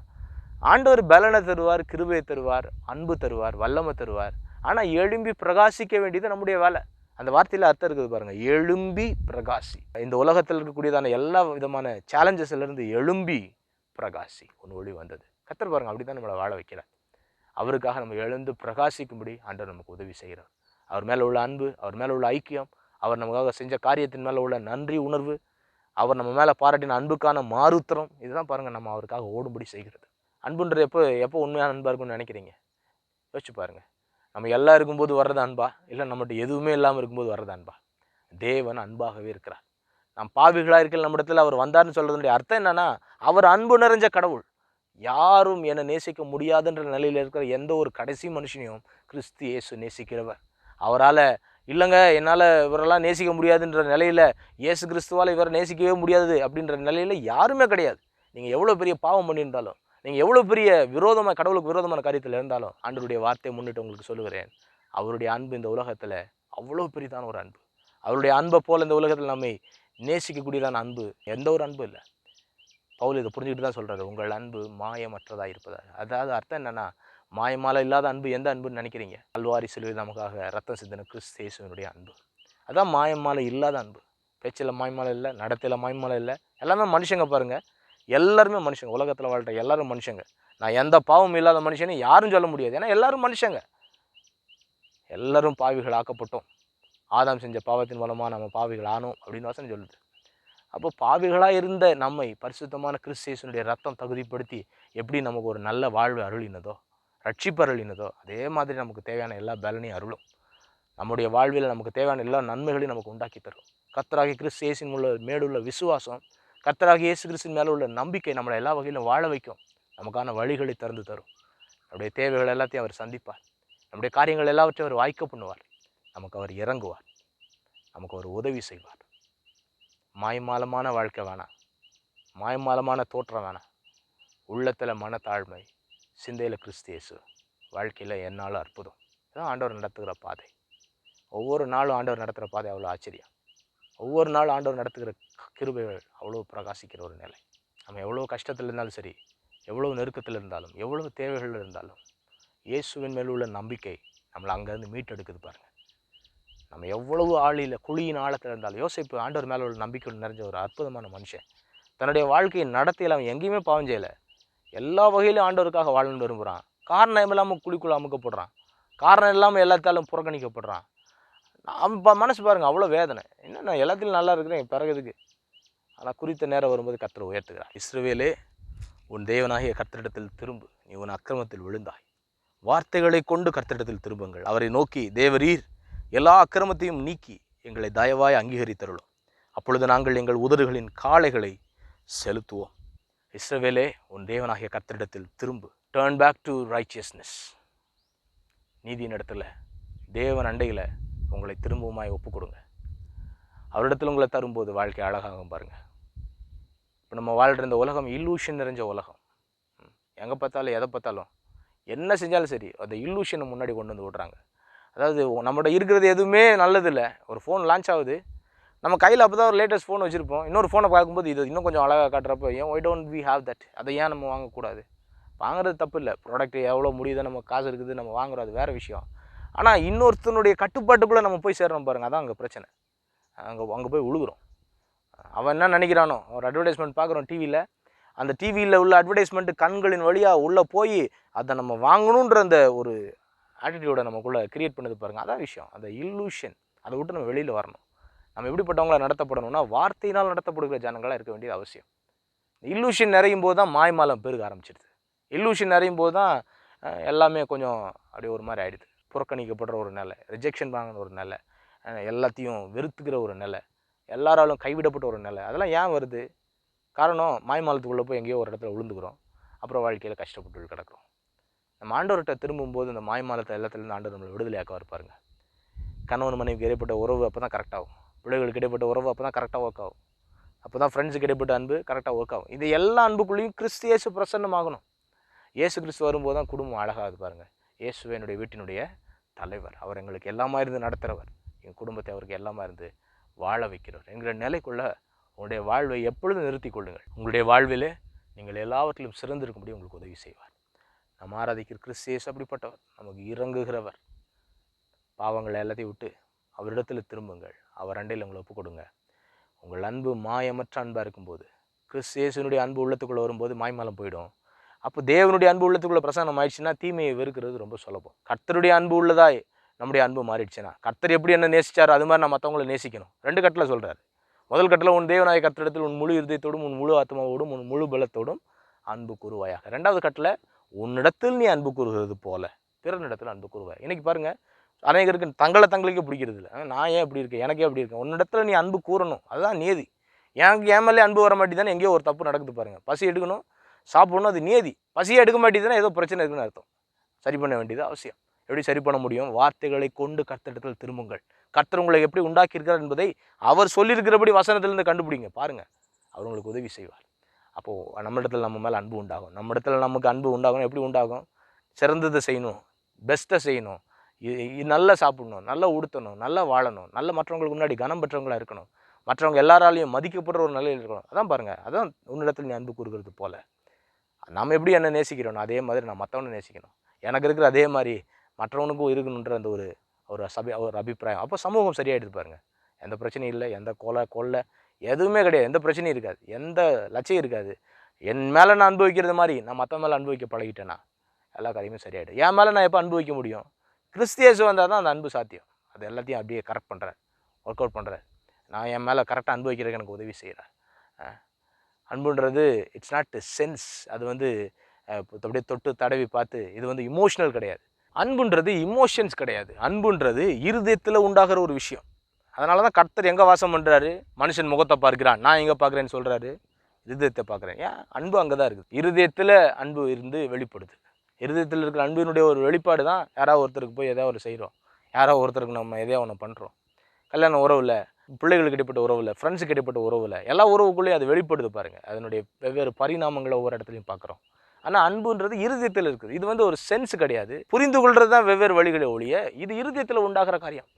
ஆண்டவர் பலனை தருவார், கிருபையை தருவார், அன்பு தருவார், வல்லமை தருவார். ஆனால் எழும்பி பிரகாசிக்க வேண்டியது நம்முடைய வேலை. அந்த வார்த்தையில் அர்த்தம் இருக்குது பாருங்கள், எழும்பி பிரகாசி. இந்த உலகத்தில் இருக்கக்கூடியதான எல்லா விதமான சேலஞ்சஸ்லேருந்து எழும்பி பிரகாசி, உன் ஒளி வந்தது. கர்த்தர் பாருங்கள், அப்படி தான் நம்மளை வாழ வைக்கிறார். அவருக்காக நம்ம எழுந்து பிரகாசிக்கும்படி ஆண்டவர் நமக்கு உதவி செய்கிறார். அவர் மேலே உள்ள அன்பு, அவர் மேலே உள்ள ஐக்கியம், அவர் நமக்காக செஞ்ச காரியத்தின் மேலே உள்ள நன்றி உணர்வு, அவர் நம்ம மேலே பாராட்டின அன்புக்கான மாறுத்திரம், இதுதான் பாருங்கள் நம்ம அவருக்காக ஓடும்படி செய்கிறது. அன்புன்றது எப்போ உண்மையான அன்பாக இருக்கும்னு நினைக்கிறீங்க? யோசிச்சு பாருங்கள். நம்ம எல்லாம் இருக்கும்போது வர்றது அன்பா, இல்லை நம்மகிட்ட எதுவுமே இல்லாமல் இருக்கும்போது வர்றது அன்பா? தேவன் அன்பாகவே இருக்கிறார். நாம் பாவிகளாக இருக்கிற நம்மிடத்தில் அவர் வந்தார்னு சொல்கிறதுடைய அர்த்தம் என்னென்னா, அவர் அன்பு நிறைஞ்ச கடவுள். யாரும் என்னை நேசிக்க முடியாதுன்ற நிலையில் இருக்கிற எந்த ஒரு கடைசி மனுஷனையும் கிறிஸ்து இயேசு நேசிக்கிறவர். அவரால் இல்லைங்க, என்னால் இவரெல்லாம் நேசிக்க முடியாதுன்ற நிலையில், இயேசு கிறிஸ்துவால் இவரை நேசிக்கவே முடியாது அப்படின்ற நிலையில் யாருமே கிடையாது. நீங்கள் எவ்வளோ பெரிய பாவம் பண்ணியிருந்தாலும், நீங்கள் எவ்வளோ பெரிய கடவுளுக்கு விரோதமான காரியத்தில் இருந்தாலும், ஆண்டவருடைய வார்த்தையை முன்னிட்டு உங்களுக்கு சொல்லுகிறேன், அவருடைய அன்பு இந்த உலகத்தில் அவ்வளோ பெரிதான ஒரு அன்பு. அவருடைய அன்பை போல் இந்த உலகத்தில் நம்மை நேசிக்கக்கூடியதான அன்பு எந்த ஒரு அன்பு இல்லை. பவுல் இதை புரிஞ்சுக்கிட்டு தான் சொல்கிறாரு, உங்கள் அன்பு மாயமற்றதாக இருப்பதாக. அதாவது அர்த்தம் என்னென்னா, மாயமால இல்லாத அன்பு எந்த அன்புன்னு நினைக்கிறீங்க? கல்வாரி சிலுவையில் நமக்காக ரத்தம் சிந்தின கிறிஸ்து இயேசுவினுடைய அன்பு. அதான் மாயமால இல்லாத அன்பு. பேச்சில் மாயமால இல்லை, நடத்தையில் மாயமால இல்லை. எல்லாமே மனுஷங்க பாருங்கள், எல்லாருமே மனுஷங்க. உலகத்தில் வாழ்கிற எல்லாரும் மனுஷங்க. நான் எந்த பாவமும் இல்லாத மனுஷனே யாரும் சொல்ல முடியாது. ஏன்னா எல்லாரும் மனுஷங்க. எல்லாரும் பாவிகள் ஆக்கப்பட்டோம். ஆதாம் செஞ்ச பாவத்தின் மூலமாக நம்ம பாவிகள் ஆனோம் அப்படின்னு வசனம் சொல்லுது. அப்போ பாவிகளாக இருந்த நம்மை பரிசுத்தமான கிறிஸ்து இயேசுவினுடைய ரத்தம் தகுதிப்படுத்தி எப்படி நமக்கு ஒரு நல்ல வாழ்வு அருளினதோ, ரட்சிப்பு அருளினதோ, அதே மாதிரி நமக்கு தேவையான எல்லா பலனையும் அருளும். நம்முடைய வாழ்வில் நமக்கு தேவையான எல்லா நன்மைகளையும் நமக்கு உண்டாக்கி தரும். கர்த்தராகிய கிறிஸ்து இயேசுவின் மேலுள்ள விசுவாசம், கர்த்தராகிய இயேசு கிறிஸ்துவின் மேலே உள்ள நம்பிக்கை நம்மளை எல்லா வகையிலும் வாழ வைக்கும். நமக்கான வழிகளை திறந்து தரும். நம்முடைய தேவைகள் எல்லாத்தையும் அவர் சந்திப்பார். நம்முடைய காரியங்கள் எல்லாவற்றையும் அவர் வாய்க்க பண்ணுவார். நமக்கு அவர் இறங்குவார். நமக்கு அவர் உதவி செய்வார். மாய்மாலமான வாழ்க்கை வேணாம், மாய்மாலமான தோற்றம் வேணாம். உள்ளத்தில் மனத்தாழ்மை, சிந்தையில் கிறிஸ்து இயேசு, வாழ்க்கையில் என்னாலும் அற்புதம். இதுதான் ஆண்டவர் நடத்துகிற பாதை. ஒவ்வொரு நாளும் ஆண்டவர் நடத்துகிற பாதை அவ்வளோ ஆச்சரியம். ஒவ்வொரு நாளும் ஆண்டவர் நடத்துகிற கிருபைகள் அவ்வளோ பிரகாசிக்கிற ஒரு நிலை. நம்ம எவ்வளோ கஷ்டத்தில் இருந்தாலும் சரி, எவ்வளோ நெருக்கத்தில் இருந்தாலும், எவ்வளோ தேவைகள் இருந்தாலும், இயேசுவின் மேல் உள்ள நம்பிக்கை நம்மளை அங்கேருந்து மீட்டெடுக்குது பாருங்கள். நம்ம எவ்வளவு குழியின் ஆழத்தில் இருந்தாலும், யோசிப்பு ஆண்டவர் மேலே உள்ள நம்பிக்கை நிறைஞ்ச ஒரு அற்புதமான மனுஷன். தன்னுடைய வாழ்க்கையை நடத்தியில் அவன் எங்கேயுமே பாவம் செய்யலை. எல்லா வகையிலும் ஆண்டவருக்காக வாழணும்னு விரும்புகிறான். காரணம் இல்லாமல் குழிக்குள்ளே அமுக்கப்படுறான். காரணம் இல்லாமல் எல்லாத்தாலும் புறக்கணிக்கப்படுறான். அவன் மனசு பாருங்கள், அவ்வளோ வேதனை. என்ன எல்லாத்திலும் நல்லா இருக்கிறேன், பிறகு எதுக்கு? ஆனால் குறித்த நேரம் வரும்போது கர்த்தர் உயர்த்துகிறார். இஸ்ரவேலே, உன் தேவனாகிய கர்த்தரிடத்தில் திரும்பு, நீ உன் அக்கிரமத்தில் விழுந்தாய். வார்த்தைகளை கொண்டு கர்த்தரிடத்தில் திரும்புங்கள். அவரை நோக்கி, தேவரீர் எல்லா அக்கிரமத்தையும் நீக்கி எங்களை தயவாய் அங்கீகரித்தருளும். அப்பொழுது நாங்கள் எங்கள் உதடுகளின் காளைகளை செலுத்துவோம். இஸ்ரவேலே, உன் தேவனாகிய கர்த்தரிடத்தில் திரும்பு. Turn back to righteousness. நீதியின் இடத்துல, தேவன் அண்டையில் உங்களை திரும்பவுமாய் ஒப்பு கொடுங்க. அவரிடத்தில் உங்களை தரும்போது வாழ்க்கை அழகாகும் பாருங்கள். இப்போ நம்ம வாழ்கிற இந்த உலகம் இல்லூஷன் நிறைஞ்ச உலகம். எங்கே பார்த்தாலும் எதை பார்த்தாலும் என்ன செஞ்சாலும் சரி, அந்த இல்லூஷனை முன்னாடி கொண்டு வந்து விடுறாங்க. அதாவது நம்மகிட்ட இருக்கிறது எதுவுமே நல்லதில்லை. ஒரு ஃபோன் லான்ச் ஆகுது, நம்ம கையில் அப்போ தான் ஒரு லேட்டஸ்ட் ஃபோன் வச்சுருப்போம். இன்னொரு ஃபோனை பார்க்கும்போது இது இன்னும் கொஞ்சம் அழகாக காட்டுறப்போ, ஏன் why don't we have that, அதை ஏன் நம்ம வாங்கக்கூடாது? வாங்குறது தப்பு இல்லை. ப்ராடக்ட் எவ்வளோ முடியுதோ, நம்ம காசு இருக்குது, நம்ம வாங்குறோம், அது வேறு விஷயம். ஆனால் இன்னொருத்தனுடைய கட்டுப்பாட்டுக்குள்ளே நம்ம போய் சேர்றோம் பாருங்கள், அதான் அங்கே பிரச்சனை. அங்கே போய் விழுகுறோம். அவன் என்ன நினைக்கிறானோ, ஒரு அட்வர்டைஸ்மெண்ட் பார்க்குறோம் டிவியில், அந்த டிவியில் உள்ள அட்வர்டைஸ்மெண்ட்டு கண்களின் வழியாக உள்ளே போய் அதை நம்ம வாங்கணுன்ற அந்த ஒரு ஆட்டிடியூடை நமக்குள்ளே கிரியேட் பண்ணுது பாருங்கள், அதான் விஷயம். அந்த இல்லூஷன், அதை விட்டு நம்ம வெளியில் வரணும். நம்ம எப்படிப்பட்டவங்கள நடத்தப்படணும்னா, வார்த்தையினால் நடத்தப்படுகிற ஜனங்களாக இருக்க வேண்டியது அவசியம். இல்லூஷன் நிறையும் போது தான் மாய்மாலம் பெருக ஆரம்பிச்சிடுது. இல்லூஷன் நிறையும் போது தான் எல்லாமே கொஞ்சம் அப்படியே ஒரு மாதிரி ஆகிடுது. புறக்கணிக்கப்படுற ஒரு நிலை, ரிஜெக்ஷன் வாங்கின ஒரு நிலை, எல்லாத்தையும் வெறுத்துக்கிற ஒரு நிலை, எல்லாராலும் கைவிடப்பட்ட ஒரு நிலை. அதெல்லாம் ஏன் வருது? காரணம், மாய்மாலத்துக்குள்ளே போய் எங்கேயோ ஒரு இடத்துல விழுந்துக்கிறோம். அப்புறம் வாழ்க்கையில் கஷ்டப்பட்டு கிடக்கிறோம். நம்ம ஆண்டவர்கிட்ட திரும்பும்போது இந்த மாய்மாலத்தை எல்லாத்துலேருந்து ஆண்டவர் நம்மளை விடுதலையாக்க இருப்பாருங்க. கணவன் மனைவிக்கு இடைப்பட்ட உறவு அப்போ தான் கரெக்டாகும். பிள்ளைகளுக்கு இடைப்பட்ட உறவு அப்போ தான் கரெக்டாக ஒர்க் ஆகும். அப்போ தான் ஃப்ரெண்ட்ஸுக்கு இடைப்பட்ட அன்பு கரெக்டாக ஒர்க் ஆகும். இது எல்லா அன்புக்குள்ளேயும் கிறிஸ்து இயேசு பிரசன்னமாகணும். இயேசு கிறிஸ்து வரும்போது தான் குடும்பம் அழகாகுது பாருங்கள். இயேசுவே என்னுடைய வீட்டினுடைய தலைவர், அவர் எங்களுக்கு எல்லாமா இருந்து நடத்துகிறவர், என் குடும்பத்தை அவருக்கு எல்லாமா இருந்து வாழ வைக்கிறவர் என்கிற நிலைக்குள்ள உங்களுடைய வாழ்வை எப்பொழுதும் நிறுத்தி கொள்ளுங்கள். உங்களுடைய வாழ்விலே நீங்கள் எல்லாவற்றிலும் சிறந்திருக்கும்படி உங்களுக்கு உதவி செய்வார். நம்ம ஆராதிக்கிற கிறிஸ்து இயேசு அப்படிப்பட்டவர், நமக்கு இறங்குகிறவர். பாவங்களை எல்லாத்தையும் விட்டு அவரிடத்தில் திரும்புங்கள், அவர் அண்டையில் உங்களை ஒப்புக் கொடுங்க. உங்கள் அன்பு மாயமற்ற அன்பாக இருக்கும்போது, கிறிஸ்து இயேசுனுடைய அன்பு உள்ளத்துக்குள்ளே வரும்போது மாய்மலம் போயிடும். அப்போ தேவனுடைய அன்பு உள்ளத்துக்குள்ளே பிரசன்னம் ஆயிடுச்சுன்னா தீமையை வெறுக்கிறது ரொம்ப சுலபம். கர்த்தருடைய அன்பு உள்ளதாய் நம்முடைய அன்பு மாறிடுச்சுன்னா, கர்த்தர் எப்படி என்ன நேசிச்சாரோ அது மாதிரி நான் மற்றவங்களை நேசிக்கணும். 2 கட்டில் சொல்கிறார். முதல் கட்டில் உன் தேவனாய கர்த்தரிடத்தில் உன் முழு இருதயத்தோடும் உன் முழு ஆத்மாவோடும் உன் முழு பலத்தோடும் அன்பு கூறுவாயாக. 2வது கட்டில் உன்னிடத்தில் நீ அன்பு கூறுகிறது போல பிறனிடத்தில் அன்பு கூறுவாய். இன்னைக்கு பாருங்கள், அநேகருக்கு தங்களுக்கே பிடிக்கிறது இல்லை. நான் ஏன் இப்படி இருக்கேன், எனக்கே அப்படி இருக்கேன். உன்னிடத்துல நீ அன்பு கூறணும், அதுதான் நீதி. எனக்கு என் மேலே அன்பு வர மாட்டேதானே எங்கேயோ ஒரு தப்பு நடக்குது பாருங்கள். பசி எடுக்கணும், சாப்பிடணும், அது நீதி. பசியே எடுக்க மாட்டேதுன்னா ஏதோ பிரச்சனை இருக்குன்னு அர்த்தம். சரி பண்ண வேண்டியது அவசியம். எப்படி சரி பண்ண முடியும்? வார்த்தைகளை கொண்டு கர்த்தரிடத்தில் திரும்புங்கள். கர்த்தர் உங்களை எப்படி உண்டாக்கியிருக்கிறார் என்பதை அவர் சொல்லியிருக்கிறபடி வசனத்திலிருந்து கண்டுபிடிங்க. பாருங்கள், அவர் உங்களுக்கு உதவி செய்வார். அப்போது நம்மிடத்தில் நம்ம மேலே அன்பு உண்டாகும். நம்மிடத்தில் நமக்கு அன்பு உண்டாகணும். எப்படி உண்டாகும்? சிறந்ததை செய்யணும், பெஸ்ட்டை செய்யணும், நல்லா சாப்பிடணும், நல்லா உடுத்தணும், நல்லா வாழணும், நல்ல மற்றவங்களுக்கு முன்னாடி கனம் பெற்றவங்களாக இருக்கணும், மற்றவங்க எல்லாராலையும் மதிக்கப்படுற ஒரு நிலையில் இருக்கணும். அதான் பாருங்கள், அதான் உன்னிடத்தில் நீ அன்பு கூறுகிறது போல. நம்ம எப்படி என்ன நேசிக்கிறோம் அதே மாதிரி நான் மற்றவனை நேசிக்கணும். எனக்கு இருக்கிற அதே மாதிரி மற்றவனுக்கும் இருக்கணுன்ற அந்த ஒரு அபிப்பிராயம். அப்போ சமூகம் சரியாயிடுது பாருங்கள். எந்த பிரச்சனையும் இல்லை, எந்த கொலை எதுவுமே கிடையாது, எந்த பிரச்சனையும் இருக்காது, எந்த லட்சியம் இருக்காது. என் மேலே நான் அனுபவிக்கிறது மாதிரி நான் மற்ற மேலே அனுபவிக்க பழகிட்டேன்னா எல்லா காரியமும் சரியாயிடும். என் மேலே நான் எப்போ அனுபவிக்க முடியும்? கிறிஸ்து இயேசு வந்தால் தான் அந்த அன்பு சாத்தியம். அது எல்லாத்தையும் அப்படியே கரெக்ட் பண்ணுறேன், ஒர்க் அவுட் பண்ணுறேன். நான் என் மேலே கரெக்டாக அனுபவிக்கிறதுக்கு எனக்கு உதவி செய்கிறேன். அன்புன்றது இட்ஸ் நாட் சென்ஸ். அது அப்படியே தொட்டு தடவி பார்த்து இது இமோஷனல் கிடையாது. அன்புன்றது இமோஷன்ஸ் கிடையாது. அன்புன்றது இருதயத்தில் உண்டாகிற ஒரு விஷயம். அதனால தான் கர்த்தர் எங்கே வாசம் பண்ணுறாரு? மனுஷன் முகத்தை பார்க்கிறான், நான் எங்கே பார்க்குறேன்னு சொல்கிறாரு? இருதயத்தை பார்க்குறேன். ஏன்? அன்பு அங்கே தான் இருக்குது. இருதயத்தில் அன்பு இருந்து வெளிப்படுது. இருதயத்தில் இருக்கிற அன்பினுடைய ஒரு வெளிப்பாடு தான் யாராவது ஒருத்தருக்கு போய் எதாவது ஒரு செய்கிறோம், யாராவது ஒருத்தருக்கு நம்ம எதையோ ஒன்று பண்ணுறோம். கல்யாண உறவில், பிள்ளைகளுக்கு இடைப்பட்ட உறவில், ஃப்ரெண்ட்ஸுக்கு இடைப்பட்ட உறவில், எல்லா உறவுக்குள்ளேயும் அது வெளிப்படுது பாருங்கள். அதனுடைய வெவ்வேறு பரிணாமங்களை ஒவ்வொரு இடத்துலையும் பார்க்குறோம். ஆனால் அன்புன்றது இருதயத்தில் இருக்குது. இது ஒரு சென்ஸ் கிடையாது. புரிந்து கொள்வது தான் வெவ்வேறு வழிகளை ஒழிய இது இருதயத்தில் உண்டாகிற காரியம்.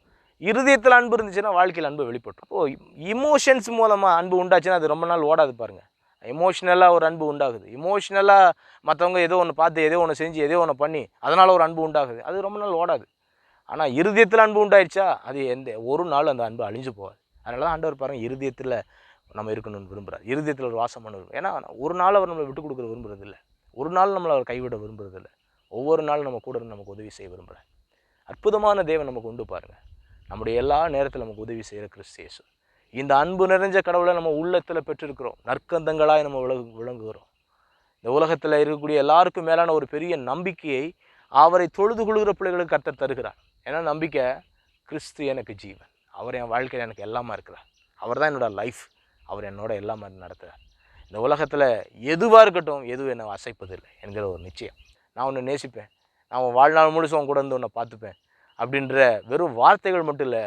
இருதயத்தில் அன்பு இருந்துச்சுன்னா வாழ்க்கையில் அன்பு வெளிப்பட்டு. அப்போது இமோஷன்ஸ் மூலமாக அன்பு உண்டாச்சுன்னா அது ரொம்ப நாள் ஓடாது பாருங்கள். எமோஷ்னலாக ஒரு அன்பு உண்டாகுது. இமோஷ்னலாக மற்றவங்க ஏதோ ஒன்று பார்த்து ஏதோ ஒன்று செஞ்சு ஏதோ ஒன்று பண்ணி அதனால் ஒரு அன்பு உண்டாகுது. அது ரொம்ப நாள் ஓடாது. ஆனால் இருதயத்தில் அன்பு உண்டாயிடுச்சா அது ஒரு நாள் அந்த அன்பு அழிஞ்சு போகாது. அதனால தான் ஆண்டவர் பாருங்கள், இருதயத்தில் நம்ம இருக்கணும்னு விரும்புகிறார். இருதயத்தில் ஒரு வாசம் பண்ண விரும்புகிறார். ஏன்னா ஒரு நாள் அவர் நம்மளை விட்டு கொடுக்குற விரும்புறது இல்லை. ஒரு நாள் நம்மளை அவர் கைவிட விரும்புறது இல்லை. ஒவ்வொரு நாளும் நம்ம கூட இருந்து நமக்கு உதவி செய்ய விரும்புகிறார். அற்புதமான தேவன் நமக்கு உண்டு பாருங்கள். நம்முடைய எல்லா நேரத்தில் நமக்கு உதவி செய்கிற கிறிஸ்து இயேசு. இந்த அன்பு நிறைஞ்ச கடவுளை நம்ம உள்ளத்தில் பெற்றிருக்கிறோம். நற்கந்தங்களாய் நம்ம விளங்குகிறோம். இந்த உலகத்தில் இருக்கக்கூடிய எல்லாருக்கும் மேலான ஒரு பெரிய நம்பிக்கையை அவரை தொழுது கொள்கிற பிள்ளைகளுக்கு கர்த்தர் தருகிறார். ஏன்னா நம்பிக்கை, கிறிஸ்து எனக்கு ஜீவன், அவர் என் வாழ்க்கையில் எனக்கு எல்லாமே இருக்கிறார், அவர் தான் என்னோடய லைஃப், அவர் என்னோட எல்லாமே நடத்துகிறார். இந்த உலகத்தில் எதுவாக இருக்கட்டும், எதுவும் என்னை அசைப்பதில்லை என்கிற ஒரு நிச்சயம். நான் ஒன்று நேசிப்பேன், நான் வாழ்நாள் முழுசும் அவன் கூட இருந்து ஒன்றை பார்த்துப்பேன் அப்படின்ற வெறும் வார்த்தைகள் மட்டும் இல்லை,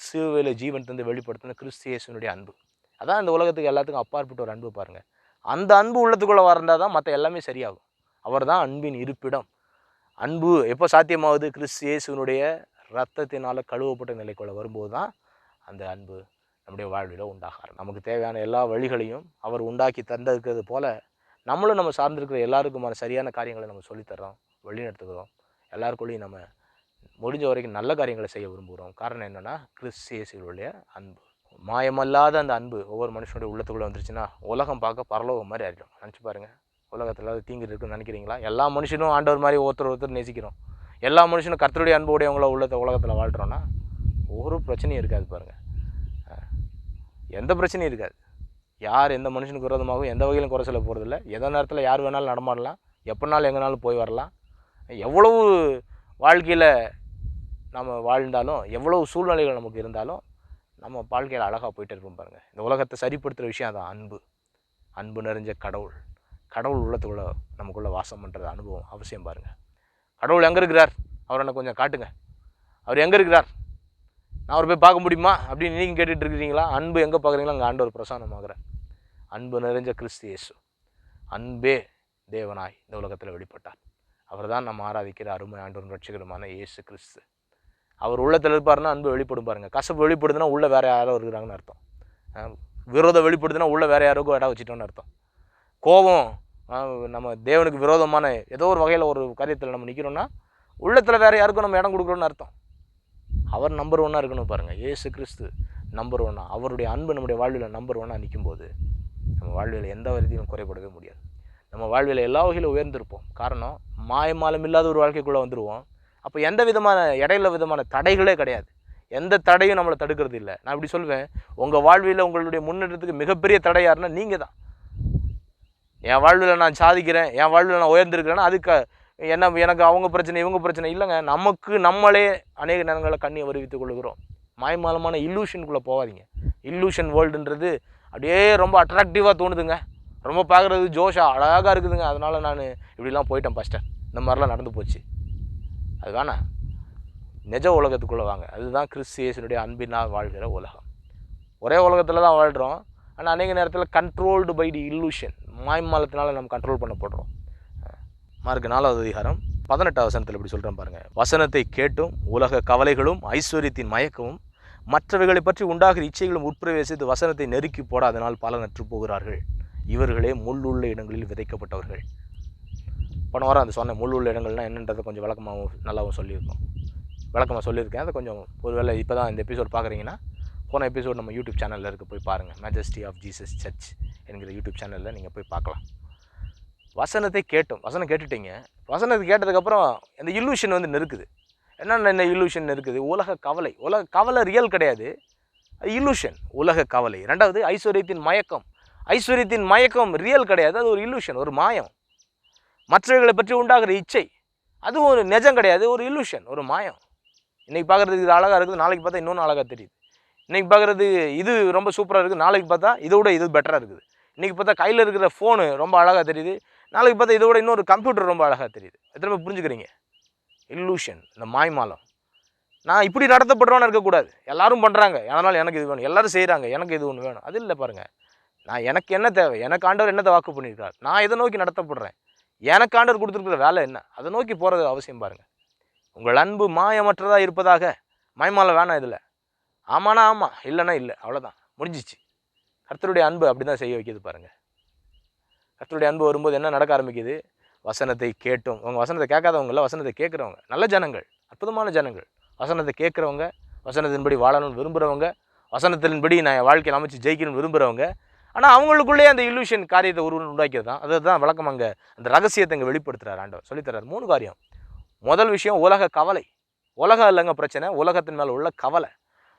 சிலுவையில் ஜீவன் தந்து வெளிப்படுத்தின கிறிஸ்து இயேசுனுடைய அன்பு. அதான் இந்த உலகத்துக்கு எல்லாத்துக்கும் அப்பாற்பட்ட ஒரு அன்பு பாருங்கள். அந்த அன்பு உள்ளத்துக்குள்ளே வந்தால் தான் மற்ற எல்லாமே சரியாகும். அவர் தான் அன்பின் இருப்பிடம். அன்பு எப்போ சாத்தியமாகுது? கிறிஸ்து இயேசுனுடைய ரத்தத்தினால் கழுவப்பட்ட நிலைக்குள்ளே வரும்போது தான் அந்த அன்பு நம்முடைய வாழ்வில் உண்டாகாது. நமக்கு தேவையான எல்லா வழிகளையும் அவர் உண்டாக்கி தந்திருக்கிறது போல் நம்மளும் நம்ம சார்ந்திருக்கிற எல்லாருக்குமான சரியான காரியங்களை நம்ம சொல்லித்தர்றோம், வழிநடத்துகிறோம். எல்லாருக்குள்ளேயும் நம்ம முடிஞ்ச வரைக்கும் நல்ல காரியங்களை செய்ய விரும்புகிறோம். காரணம் என்னென்னா கிறிஸ்து இயேசுவுடைய அன்பு. மாயமல்லாத அந்த அன்பு ஒவ்வொரு மனுஷனுடைய உள்ளத்துக்குள்ளே வந்துருச்சுன்னா உலகம் பார்க்க பரலோகம் மாதிரி ஆகிடும். நினச்சி பாருங்கள், உலகத்தில் தீங்கு இருக்குன்னு நினைக்கிறீங்களா? எல்லா மனுஷனும் ஆண்டவர் மாதிரி ஒருத்தர் நேசிக்கிறோம். எல்லா மனுஷனும் கர்த்தருடைய அன்புடையவங்கள உலகத்தில் வாழ்கிறோன்னா ஒரு பிரச்சனையும் இருக்காது பாருங்கள். எந்த பிரச்சனையும் இருக்காது. யார் எந்த மனுஷனுக்கு விரோதமாகவும் எந்த வகையிலும் குறை சொல்ல போகிறதில்ல. எந்த நேரத்தில் யார் வேணாலும் நடமாடலாம், எப்போனாலும் எங்கேனாலும் போய் வரலாம். எவ்வளவு வாழ்க்கையில் நம்ம வாழ்ந்தாலும், எவ்வளவு சூழ்நிலைகள் நமக்கு இருந்தாலும் நம்ம வாழ்க்கையில் அழகாக போயிட்டு இருப்போம் பாருங்கள். இந்த உலகத்தை சரிப்படுத்துகிற விஷயம் அதான் அன்பு. அன்பு நிறைஞ்ச கடவுள் உள்ளத்துக்குள்ளே நமக்குள்ளே வாசம் பண்ணுறது அனுபவம் அவசியம் பாருங்கள். கடவுள் எங்கே இருக்கிறார்? அவர் எனக்கு கொஞ்சம் காட்டுங்க. அவர் எங்கே இருக்கிறார்? நான் அவர் போய் பார்க்க முடியுமா அப்படின்னு நீங்கள் கேட்டுட்டு இருக்கிறீங்களா? அன்பு எங்கே பார்க்குறீங்களோ அங்கே ஆண்டவர் பிரசன்னமாகிறார். அன்பு நிறைஞ்ச கிறிஸ்து இயேசு. அன்பே தேவனாய் இந்த உலகத்தில் வெளிப்பட்டார். அவர் தான் நம்ம ஆராதிக்கிற அருமை ஆண்டவரும் ரட்சகருமான இயேசு கிறிஸ்து. அவர் உள்ளத்தில் இருப்பாருன்னா அன்பு வெளிப்படும் பாருங்கள். கசப்பு வெளிப்படுதுன்னா உள்ளே வேறு யாரோ இருக்கிறாங்கன்னு அர்த்தம். விரோதம் வெளிப்படுதுன்னா உள்ளே வேறு யாருக்கும் இடம் வச்சுட்டோன்னு அர்த்தம். கோபம் நம்ம தேவனுக்கு விரோதமான ஏதோ ஒரு வகையில் ஒரு காரியத்தில் நம்ம நிற்கிறோன்னா உள்ளத்தில் வேறு யாருக்கும் நம்ம இடம் கொடுக்குறோன்னு அர்த்தம். அவர் நம்பர் ஒன்னாக இருக்கணும் பாருங்கள். இயேசு கிறிஸ்து நம்பர் ஒன்னாக, அவருடைய அன்பு நம்முடைய வாழ்வில் நம்பர் ஒன்னாக நிற்கும்போது நம்ம வாழ்வில் எந்த வரையும் குறைபடவே முடியாது. நம்ம வாழ்வில் எல்லா வகையிலும் உயர்ந்திருப்போம். காரணம் மாயமாலம் இல்லாத ஒரு வாழ்க்கைக்குள்ளே வந்துடுவோம். அப்போ எந்த விதமான இடையில விதமான தடைகளே கிடையாது. எந்த தடையும் நம்மளை தடுக்கிறது இல்லை. நான் இப்படி சொல்வேன், உங்கள் வாழ்வில் உங்களுடைய முன்னேற்றத்துக்கு மிகப்பெரிய தடை யாருன்னா நீங்கள் தான். என் வாழ்வில் நான் சாதிக்கிறேன், என் வாழ்வில் நான் உயர்ந்திருக்கிறேன்னா அதுக்கு எனக்கு அவங்க பிரச்சனை இவங்க பிரச்சனை இல்லைங்க. நமக்கு நம்மளே அநேக நேரங்களில் கண்ணியை வருவித்துக் கொள்கிறோம். மாயமாலமான இல்லூஷனுக்குள்ளே போகாதீங்க. இல்லூஷன் வேர்ல்டுன்றது அப்படியே ரொம்ப அட்ராக்டிவாக தோணுதுங்க. ரொம்ப பார்க்குறது ஜோஷா அழகாக இருக்குதுங்க. அதனால் நான் இப்படிலாம் போயிட்டேன் பாஸ்டர், இந்த மாதிரிலாம் நடந்து போச்சு. அது வேணாம். நிஜ உலகத்துக்குள்ளே வாங்க. அதுதான் கிறிஸ்து இயேசுனுடைய அன்பினால் வாழ்கிற உலகம். ஒரே உலகத்தில் தான் வாழ்கிறோம். ஆனால் அநேக நேரத்தில் கண்ட்ரோல்டு பை தி இல்லூஷன், மாயமாலத்தினால நம்ம கண்ட்ரோல் பண்ணப்படுறோம். மார்க் 4வது அதிகாரம் 18வது வசனத்தில் இப்படி சொல்கிறேன் பாருங்கள். வசனத்தை கேட்டும் உலக கவலைகளும் ஐஸ்வர்யத்தின் மயக்கமும் மற்றவைகளை பற்றி உண்டாகிற இச்சைகளும் உட்பிரவேசித்து வசனத்தை நெருக்கி போட அதனால் பலனற்று போகிறார்கள். இவர்களே முள்ளுள்ள இடங்களில் விதைக்கப்பட்டவர்கள். போன வாரம் அந்த சொன்ன முள்ளுள்ள இடங்கள்னால் என்னன்றதை கொஞ்சம் விளக்கமாகவும் நல்லாவும் சொல்லியிருக்கேன். அதை கொஞ்சம் ஒருவேளை இப்போ தான் இந்த எபிசோட் பார்க்குறீங்கன்னா போன எபிசோட் நம்ம யூடியூப் சேனலில் இருக்க போய் பாருங்கள். மெஜஸ்டி ஆஃப் ஜீசஸ் சர்ச் என்கிற யூடியூப் சேனலில் நீங்கள் போய் பார்க்கலாம். வசனத்தை கேட்டோம், வசனம் கேட்டுட்டீங்க. வசனத்தை கேட்டதுக்கப்புறம் அந்த இல்லூஷன் வந்து நெருக்குது. என்ன இல்லூஷன் இருக்குது? உலக கவலை ரியல் கிடையாது, இல்லூஷன், உலக கவலை. ரெண்டாவது ஐஸ்வர்யத்தின் மயக்கம் ரியல் கிடையாது, அது ஒரு இல்லூஷன், ஒரு மாயம். மற்றவர்களை பற்றி உண்டாகிற இச்சை, அதுவும் ஒரு நிஜம் கிடையாது, ஒரு இல்லூஷன், ஒரு மாயம். இன்றைக்கி பார்க்குறதுக்கு இது அழகாக இருக்குது, நாளைக்கு பார்த்தா இன்னொன்று அழகாக தெரியுது. இன்றைக்கி பார்க்குறது இது ரொம்ப சூப்பராக இருக்குது, நாளைக்கு பார்த்தா இதோட இது பெட்டராக இருக்குது. இன்றைக்கி பார்த்தா கையில் இருக்கிற ஃபோனு ரொம்ப அழகாக தெரியுது, நாளைக்கு பார்த்தா இதோட இன்னொரு கம்ப்யூட்டர் ரொம்ப அழகாக தெரியுது. எத்தனை பேர் புரிஞ்சுக்கிறீங்க? இல்லூஷன், இந்த மாய்மாலம். நான் இப்படி நடத்தப்படுறோன்னு இருக்கக்கூடாது. எல்லோரும் பண்ணுறாங்க, அதனால் எனக்கு இது வேணும், எல்லோரும் செய்கிறாங்க, எனக்கு இது ஒன்று வேணும். அது இல்லை பாருங்கள். எனக்கு என்ன தேவை, எனக்கு ஆண்டவர் என்னத்தை வாக்கு பண்ணியிருக்கார், நான் எதை நோக்கி நடத்தப்படுறேன், எனக்கு ஆண்டவர் கொடுத்துருக்குற வேலை என்ன, அதை நோக்கி போகிறது அவசியம் பாருங்கள். உங்கள் அன்பு மாயமற்றதாக இருப்பதாக. மாய்மாலம் வேணாம் இதில். ஆமானா ஆமாம், இல்லைன்னா இல்லை, அவ்வளோதான், முடிஞ்சிச்சு. கர்த்தருடைய அன்பு அப்படி தான் செய்ய வைக்கிது பாருங்கள். கர்த்தருடைய அன்பு வரும்போது என்ன நடக்க ஆரம்பிக்குது? வசனத்தை கேட்டும், உங்கள் வசனத்தை கேட்காதவங்கள வசனத்தை கேட்குறவங்க நல்ல ஜனங்கள், அற்புதமான ஜனங்கள். வசனத்தை கேட்குறவங்க, வசனத்தின்படி வாழணும்னு விரும்புகிறவங்க, வசனத்தின்படி நான் வாழ்க்கையில் அமைச்சு ஜெயிக்கணும்னு விரும்புகிறவங்க. ஆனால் அவங்களுக்குள்ளேயே அந்த இல்லூஷன் காரியத்தை உண்டாக்கியது தான். அதுதான் விளக்கம். அங்கே அந்த ரகசியத்தை இங்கே வெளிப்படுத்துகிறார் ஆண்டவர், சொல்லித்தரார். 3 காரியம். முதல் விஷயம் உலக கவலை. உலகம் இல்லைங்க பிரச்சனை, உலகத்தின் மேலே உள்ள கவலை.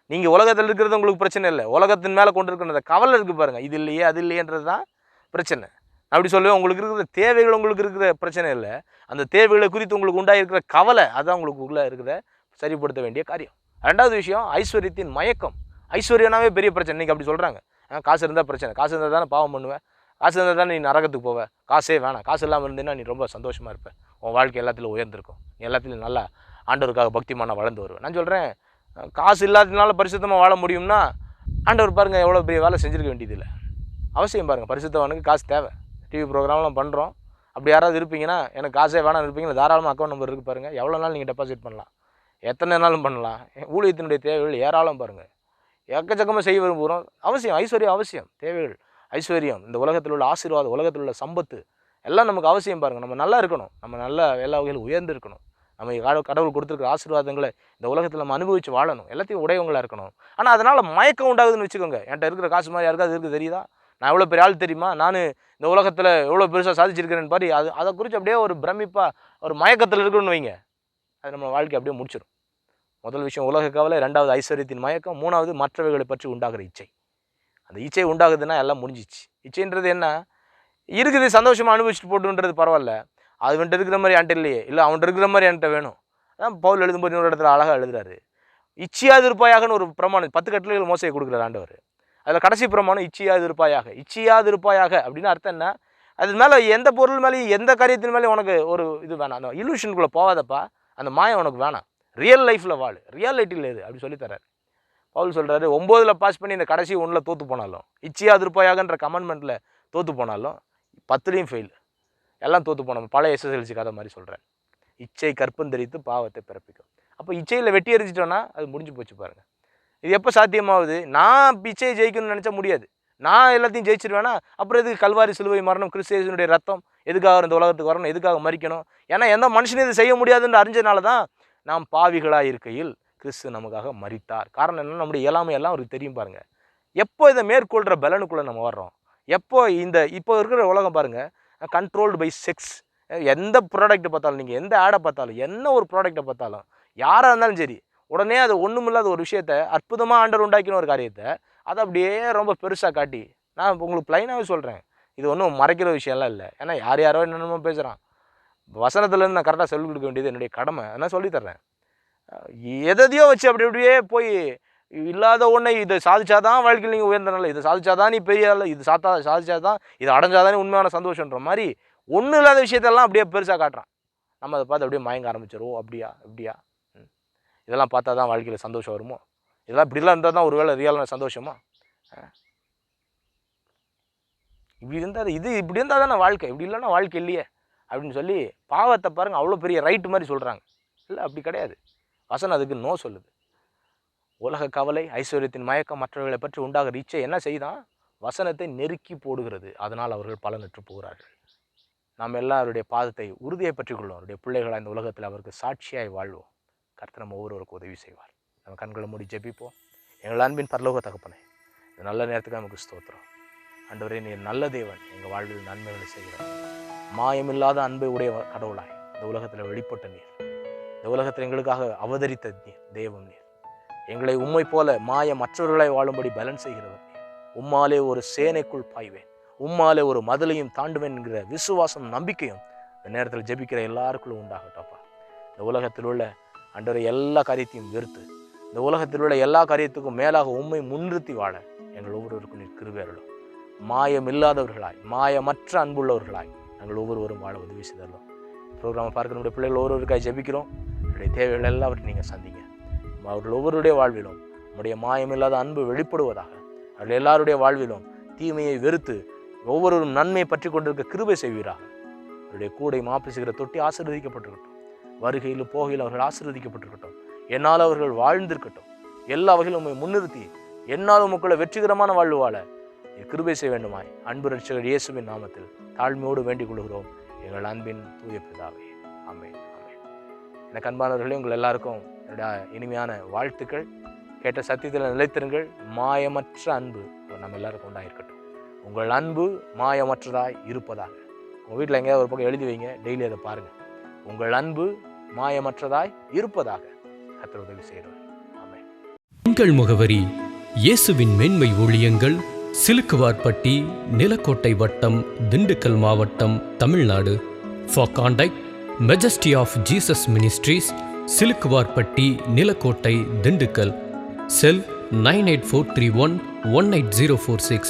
நீங்கள் உலகத்தில் இருக்கிறது உங்களுக்கு பிரச்சனை இல்லை, உலகத்தின் மேலே கொண்டு இருக்கிற அந்த கவலை இருக்குது பாருங்கள், இது இல்லையே அது இல்லையன்றது தான் பிரச்சனை. அப்படி சொல்லுவேன், உங்களுக்கு இருக்கிற தேவைகள் உங்களுக்கு இருக்கிற பிரச்சனை இல்லை, அந்த தேவைகளை குறித்து உங்களுக்கு உண்டாயிருக்கிற கவலை, அதுதான் உங்களுக்கு உள்ளே இருக்கிற சரிப்படுத்த வேண்டிய காரியம். ரெண்டாவது விஷயம் ஐஸ்வர்யத்தின் மயக்கம். ஐஸ்வர்யனாவே பெரிய பிரச்சனை. இன்றைக்கி அப்படி சொல்கிறாங்க, காசு இருந்தால் பிரச்சனை, காசு இருந்தால் தானே பாவம் பண்ணுவேன், காசு இருந்தால் தானே நீ நரகத்துக்கு போவ, காசே வேணாம், காசு இல்லாமல் இருந்தேன்னா நீ ரொம்ப சந்தோஷமாக இருப்பேன், உன் வாழ்க்கை எல்லாத்திலும் உயர்ந்திருக்கும், நீ எல்லாத்திலும் நல்லா ஆண்டவருக்காக பக்திமான வளர்ந்து வருவேன். நான் சொல்கிறேன், காசு இல்லாததுனால பரிசுத்தமாக வாழ முடியும்னா ஆண்டவர் பாருங்கள் எவ்வளோ பெரிய வேலை செஞ்சுருக்க வேண்டியதில்லை. அவசியம் பாருங்கள், பரிசுத்தவனுக்கு காசு தேவை. டிவி ப்ரோக்ராம்லாம் பண்ணுறோம், அப்படி யாராவது இருப்பீங்கன்னா எனக்கு காசே வேணாம் இருப்பீங்களா, தாராளமாக அக்கௌண்ட் நம்பர் இருக்குது பாருங்கள், எவ்வளோ நாள் நீங்கள் டெபாசிட் பண்ணலாம், எத்தனை நாளும் பண்ணலாம். ஊழியத்தினுடைய தேவைகள் ஏராளம் பாருங்கள், எக்கச்சக்கமாக செய்ய விரும்புகிறோம். அவசியம், ஐஸ்வர்யம் அவசியம், தேவைகள், ஐஸ்வர்யம், இந்த உலகத்தில் உள்ள ஆசீர்வாதம், உலகத்தில் உள்ள சம்பத்து எல்லாம் நமக்கு அவசியம் பாருங்கள். நம்ம நல்லா இருக்கணும், நம்ம நல்லா எல்லா வகையிலும் உயர்ந்து இருக்கணும், நம்ம கடவுள் கொடுத்துருக்குற ஆசீர்வாதங்களை இந்த உலகத்தில் நம்ம அனுபவித்து வாழணும், எல்லாத்தையும் உடையவங்களாக இருக்கணும். ஆனால் அதனால் மயக்கம் உண்டாகுதுன்னு வச்சுக்கோங்க. என்கிட்ட இருக்கிற காசு மாதிரி யாருக்காவது இருக்குது தெரியுதா, நான் எவ்வளோ பெரிய ஆள் தெரியுமா, நான் இந்த உலகத்தில் எவ்வளோ பெருசாக சாதிச்சிருக்கிறேன்னு பாரு, அதை குறித்து அப்படியே ஒரு பிரமிப்பாக ஒரு மயக்கத்தில் இருக்கணும்னு வைங்க, அது நம்ம வாழ்க்கை அப்படியே முடிச்சிடும். முதல் விஷயம் உலக கவலை, ரெண்டாவது ஐஸ்வர்யத்தின் மயக்கம், மூணாவது மற்றவைகளை பற்றி உண்டாகிற இச்சை. அந்த இச்சை உண்டாகுதுன்னா எல்லாம் முடிஞ்சிச்சு. இச்சைன்றது என்ன இருக்குது, சந்தோஷமாக அனுபவிச்சுட்டு போட்டுன்றது பரவாயில்ல, அது வந்துட்டு இருக்கிற மாதிரி என்கிட்ட இல்லையே, இல்லை அவன்கிட்ட இருக்கிற மாதிரி என்கிட்ட வேணும். அதான் பவுல் எழுதும்போது இன்னொரு இடத்துல அழகாக எழுதுறாரு, இச்சையாது இருப்பாயாகன்னு ஒரு பிரமாணம், 10 கட்டளைகள் மோசையை கொடுக்குறாரு ஆண்டவர். அதில் கடைசி பிரமாணம் இச்சையாது இருப்பாயாக அப்படின்னு அர்த்தம் என்ன, அது மேலே எந்த பொருள் மேலேயும் எந்த காரியத்தின் மேலேயும் உனக்கு ஒரு இது வேணாம், அந்த இல்லூஷனுக்குள்ளே போகாதப்பா, அந்த மாயம் உனக்கு வேணாம், ரியல் லைஃப்பில் வாழு, ரியாலிட்டியில் எது அப்படி சொல்லித்தராரு. பவுல் சொல்கிறாரு, 9ல் பாஸ் பண்ணி இந்த கடைசி 1ல் தோற்று போனாலும், இச்சையாது இருப்பாயாகன்ற கமெண்ட்மெண்ட்டில் தோற்று போனாலும் 10லையும் ஃபெயில். எல்லாம் தோற்று போனோம். பழைய எஸ்எஸ்எல்சி கதை மாதிரி சொல்கிறேன். இச்சை கற்பந்தரித்து பாவத்தை பிறப்பிக்கும். அப்போ இச்சையில் வெட்டி எறிஞ்சிட்டோன்னா அது முடிஞ்சு போச்சு பாருங்கள். இது எப்போ சாத்தியமாகுது? நான் இச்சையை ஜெயிக்கணும்னு நினச்சா முடியாது. நான் எல்லாத்தையும் ஜெயிச்சிருவேன்னா அப்புறம் எதுக்கு கல்வாரி சிலுவை மரணம், கிறிஸ்துவினுடைய ரத்தம் எதுக்காக இந்த உலகத்துக்கு வரணும், எதுக்காக மறிக்கணும்? ஏன்னா எந்த மனுஷனும் இது செய்ய முடியாதுன்னு அறிஞ்சனால தான் நாம் பாவிகளாக இருக்கையில் கிறிஸ்து நமக்காக மரித்தார். காரணம் என்னென்னா நம்முடைய இயலாமையெல்லாம் அவருக்கு தெரியும் பாருங்கள். எப்போ இதை மேற்கொள்கிற பலனுக்குள்ளே நம்ம வர்றோம், எப்போ இப்போ இருக்கிற உலகம் பாருங்கள், கண்ட்ரோல்டு பை செக்ஸ். எந்த ப்ராடக்ட்டை பார்த்தாலும், நீங்கள் எந்த ஆடை பார்த்தாலும், என்ன ஒரு ப்ராடக்ட்டை பார்த்தாலும், யாராக இருந்தாலும் சரி, உடனே அது ஒன்றுமில்லாத ஒரு விஷயத்தை, அற்புதமாக ஆண்டவர் உண்டாக்கின ஒரு காரியத்தை அதை அப்படியே ரொம்ப பெருசாக காட்டி, நான் உங்களுக்கு ப்ளைனாகவே சொல்கிறேன், இது ஒன்றும் மறைக்கிற விஷயம்லாம் இல்லை. ஏன்னா யாரோ என்னென்னமோ பேசுகிறான். வசனத்துலேருந்து நான் கரெக்டாக சொல்லிக் கொடுக்க வேண்டியது என்னுடைய கடமை. நான் சொல்லித்தர்றேன். எதையோ வச்சு அப்படி அப்படியே போய் இல்லாத ஒன்றை இதை சாதிச்சாதான் வாழ்க்கையில் நீங்கள் உயர்ந்தனால, இதை சாதிச்சாதான் நீ பெரிய ஆள், இது சாதிச்சாதான், இதை அடைஞ்சாதானே உண்மையான சந்தோஷன்ற மாதிரி ஒன்றும் இல்லாத விஷயத்தெல்லாம் அப்படியே பெருசாக காட்டுறான். நம்ம அதை பார்த்து அப்படியே மயங்க ஆரம்பிச்சிடும். இப்படியா இதெல்லாம் பார்த்தா தான் வாழ்க்கையில் சந்தோஷம் வருமோ? இதெல்லாம் இப்படிலாம் இருந்தால் தான் ஒரு வேளை ரியலான சந்தோஷமா? இப்படி இருந்தால் இப்படி இருந்தால் தானே வாழ்க்கை, இப்படி இல்லைன்னா வாழ்க்கை இல்லையே அப்படின்னு சொல்லி பாவத்தை பாருங்கள் அவ்வளோ பெரிய ரைட்டு மாதிரி சொல்கிறாங்க. இல்லை, அப்படி கிடையாது. வசனம் அதுக்கு நோ சொல்லுது. உலக கவலை, ஐஸ்வர்யத்தின் மயக்கம், மற்றவர்களை பற்றி உண்டாகிற இச்சை என்ன செய்தான்? வசனத்தை நெருக்கி போடுகிறது. அதனால் அவர்கள் பலனற்று போகிறார்கள். நாம் எல்லாருடைய பாதத்தை உறுதியை பற்றி கொள்வோம். அவருடைய பிள்ளைகளாக இந்த உலகத்தில் அவருக்கு சாட்சியாய் வாழ்வோம். கர்த்தர் நம்ம ஒவ்வொருவருக்கும் உதவி செய்வார். நம்ம கண்களை மூடி ஜெபிப்போம். எங்கள் அன்பின் பரலோக தகப்பனே, இந்த நல்ல நேரத்துக்கு நமக்கு ஸ்தோத்திரம். ஆண்டவரே, நீர் நல்ல தேவன், எங்கள் வாழ்வில் நன்மைகளை செய்கிறோம். மாயமில்லாத அன்பை உடைய கடவுளாய் இந்த உலகத்தில் வெளிப்பட்ட நீர், இந்த உலகத்தில் எங்களுக்காக அவதரித்த நீர், தெய்வம் நீர். எங்களை உம்மை போல மற்றவர்களாய் வாழும்படி பலன் செய்கிறவர் நீர். உம்மாலே ஒரு சேனைக்குள் பாய்வேன், உம்மாலே ஒரு மதிலையும் தாண்டுவேன் என்கிற விசுவாசம், நம்பிக்கையும் இந்த நேரத்தில் ஜெபிக்கிற எல்லாருக்குள்ளும் உண்டாகட்டப்பா. இந்த உலகத்தில் உள்ள ஆண்டவரை எல்லா காரியத்தையும் வெறுத்து, இந்த உலகத்தில் உள்ள எல்லா காரியத்துக்கும் மேலாக உம்மை முன்னிறுத்தி வாழ எங்கள் ஒவ்வொருவருக்கும் நீர் கிருபை அருளும். மாயமில்லாதவர்களாய், மாயமற்ற அன்புள்ளவர்களாய் நாங்கள் ஒவ்வொருவரும் வாழ உதவி செய்தரலாம். ப்ரோக்ராமை பார்க்க நம்முடைய பிள்ளைகள் ஒவ்வொருவருக்காக ஜெபிக்கிறோம். என்னுடைய தேவைகள் எல்லாவற்றையும் நீங்கள் சந்திங்க. அவர்கள் ஒவ்வொருடைய வாழ்விலும் நம்முடைய மாயமில்லாத அன்பு வெளிப்படுவதாக. அவர்கள் எல்லாருடைய வாழ்விலும் தீமையை வெறுத்து ஒவ்வொருவரும் நன்மையை பற்றி கொண்டிருக்க கிருபை செய்வீராக. அவருடைய கூடை மாப்பிசுகிற தொட்டி ஆசீர்வதிக்கப்பட்டிருக்கட்டும். வருகையில் போகையில் அவர்கள் ஆசீர்வதிக்கப்பட்டிருக்கட்டும். என்னால் அவர்கள் வாழ்ந்திருக்கட்டும். எல்லா வகையிலும் உண்மை முன்னிறுத்தி என்னாலும் உங்களை வெற்றிகரமான வாழ்வு வாழ கிருபை செய்ய வேண்டுமாய் அன்பு ரட்சகர் இயேசுவின் நாமத்தில் தாழ்மையோடு வேண்டிக் கொள்கிறோம். எங்கள் அன்பின் தூய பிதாவே, ஆமென். ஆமென். எனக்கு அன்பானவர்களே, உங்கள் எல்லாருக்கும் என்னுடைய இனிமையான வாழ்த்துக்கள். கேட்ட சத்தியத்தில் நிலைத்திருங்கள். மாயமற்ற அன்பு நம்ம எல்லாருக்கும் உண்டாயிருக்கட்டும். உங்கள் அன்பு மாயமற்றதாய் இருப்பதாக. உங்கள் வீட்டில் எங்கேயாவது ஒரு பக்கம் எழுதி வைங்க, டெய்லி அதை பாருங்கள். உங்கள் அன்பு மாயமற்றதாய் இருப்பதாக. கர்த்தர் உதவி செய்கிறார். ஆமென். உங்கள் முகவரி: இயேசுவின் மேன்மை ஊழியங்கள், சிலுக்குவார்பட்டி, நிலக்கோட்டை வட்டம், திண்டுக்கல் மாவட்டம், Tamil Nadu. For contact: Majesty of Jesus Ministries, Silukkuvarpatti, Nilakottai, Dindigul. Cell 9843118046,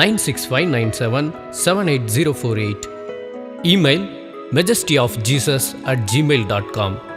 96597788048. Email: majestyofjesus@gmail.com.